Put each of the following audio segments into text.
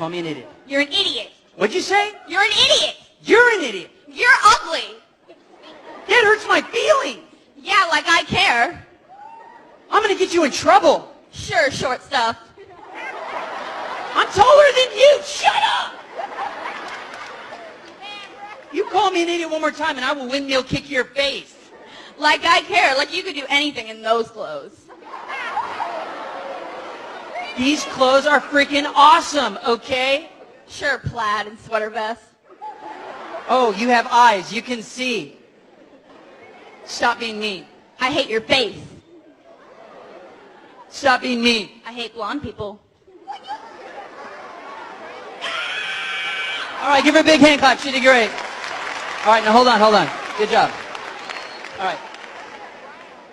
call me an idiot. You're an idiot. What'd you say? You're an idiot. You're an idiot. You're ugly. That hurts my feelings. Yeah, like I care. I'm going to get you in trouble. Sure, short stuff. I'm taller than you. Shut up. You call me an idiot one more time and I will windmill kick your face. Like I care. Like you could do anything in those clothes. These clothes are freaking awesome, okay? Sure, plaid and sweater vest. Oh, you have eyes. You can see. Stop being mean. I hate your face. Stop being mean. I hate blonde people. All right, give her a big hand clap. She did great. All right, now hold on. Good job. All right.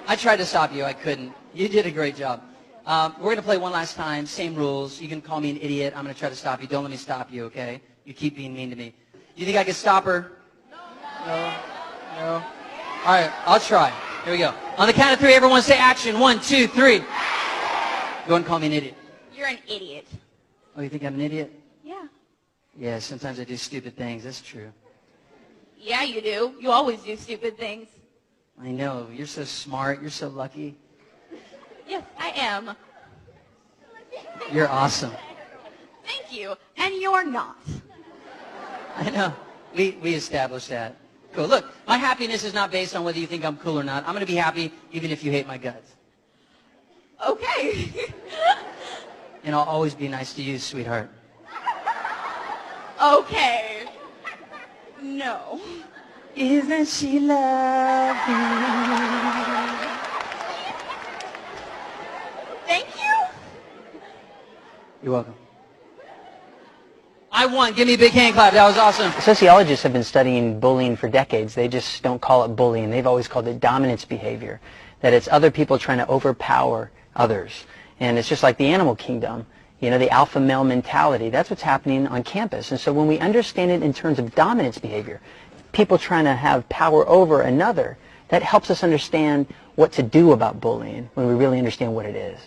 I tried to stop you. I couldn't. You did a great job. We're going to play one last time. Same rules. You can call me an idiot. I'm going to try to stop you. Don't let me stop you, okay? You keep being mean to me. Do you think I can stop her? No. All right, I'll try. Here we go. On the count of three, everyone say action. 1, 2, 3. Go ahead and call me an idiot. You're an idiot. Oh, you think I'm an idiot? Yeah. Yeah, sometimes I do stupid things. That's true. Yeah, you do. You always do stupid things. I know. You're so smart. You're so lucky. Yes, I am. You're awesome. Thank you. And you're not. I know. We established that. Cool. Look, my happiness is not based on whether you think I'm cool or not. I'm going to be happy even if you hate my guts. Okay. And I'll always be nice to you, sweetheart. Okay. No. Isn't she lovely? Thank you. You're welcome. I won. Give me a big hand clap. That was awesome. Sociologists have been studying bullying for decades. They just don't call it bullying. They've always called it dominance behavior. That it's other people trying to overpower others. And it's just like the animal kingdom. You know, the alpha male mentality. That's what's happening on campus. And so when we understand it in terms of dominance behavior, people trying to have power over another, that helps us understand what to do about bullying when we really understand what it is.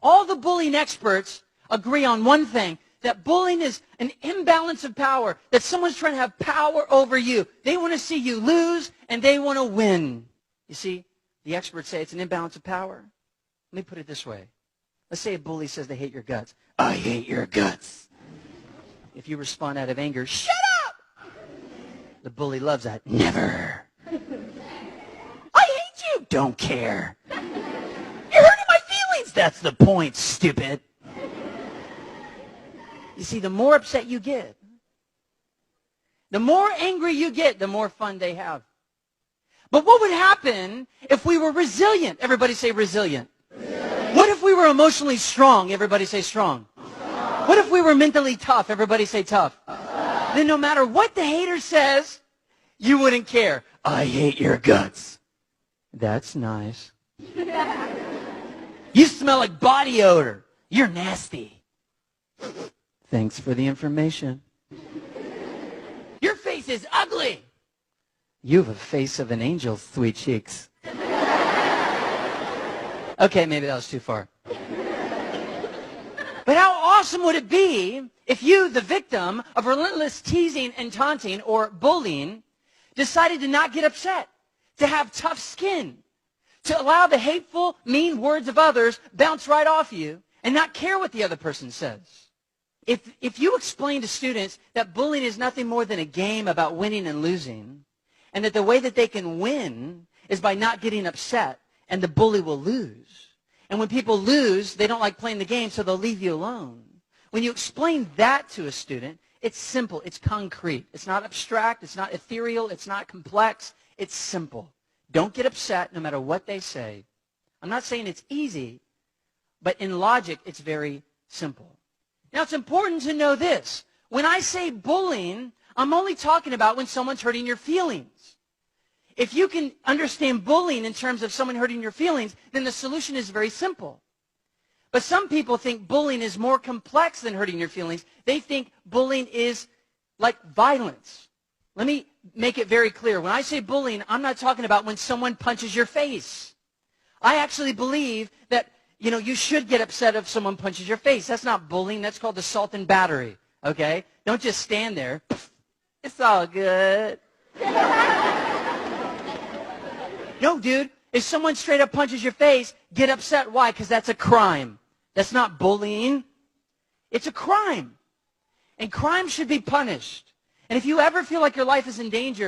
All the bullying experts agree on one thing, that bullying is an imbalance of power, that someone's trying to have power over you. They want to see you lose, and they want to win. You see, the experts say it's an imbalance of power. Let me put it this way. Let's say a bully says they hate your guts. I hate your guts. If you respond out of anger, shut up! The bully loves that. Never. I hate you. Don't care. You're hurting my feelings. That's the point, stupid. You see, the more upset you get, the more angry you get, the more fun they have. But what would happen if we were resilient? Everybody say resilient. What if we were emotionally strong? Everybody say strong. What if we were mentally tough? Everybody say tough. Then no matter what the hater says, you wouldn't care. I hate your guts. That's nice. You smell like body odor. You're nasty. Thanks for the information. Your face is ugly. You have a face of an angel, sweet cheeks. Okay, maybe that was too far. But how awesome would it be if you, the victim of relentless teasing and taunting or bullying, decided to not get upset, to have tough skin, to allow the hateful, mean words of others bounce right off you and not care what the other person says? If you explain to students that bullying is nothing more than a game about winning and losing, and that the way that they can win is by not getting upset, and the bully will lose. And when people lose, they don't like playing the game, so they'll leave you alone. When you explain that to a student, it's simple, it's concrete. It's not abstract, it's not ethereal, it's not complex, it's simple. Don't get upset no matter what they say. I'm not saying it's easy, but in logic, it's very simple. Now, it's important to know this. When I say bullying, I'm only talking about when someone's hurting your feelings. If you can understand bullying in terms of someone hurting your feelings, then the solution is very simple. But some people think bullying is more complex than hurting your feelings. They think bullying is like violence. Let me make it very clear. When I say bullying, I'm not talking about when someone punches your face. I actually believe that you should get upset if someone punches your face. That's not bullying. That's called assault and battery, okay? Don't just stand there. It's all good. No, dude. If someone straight up punches your face, get upset. Why? Because that's a crime. That's not bullying. It's a crime. And crime should be punished. And if you ever feel like your life is in danger,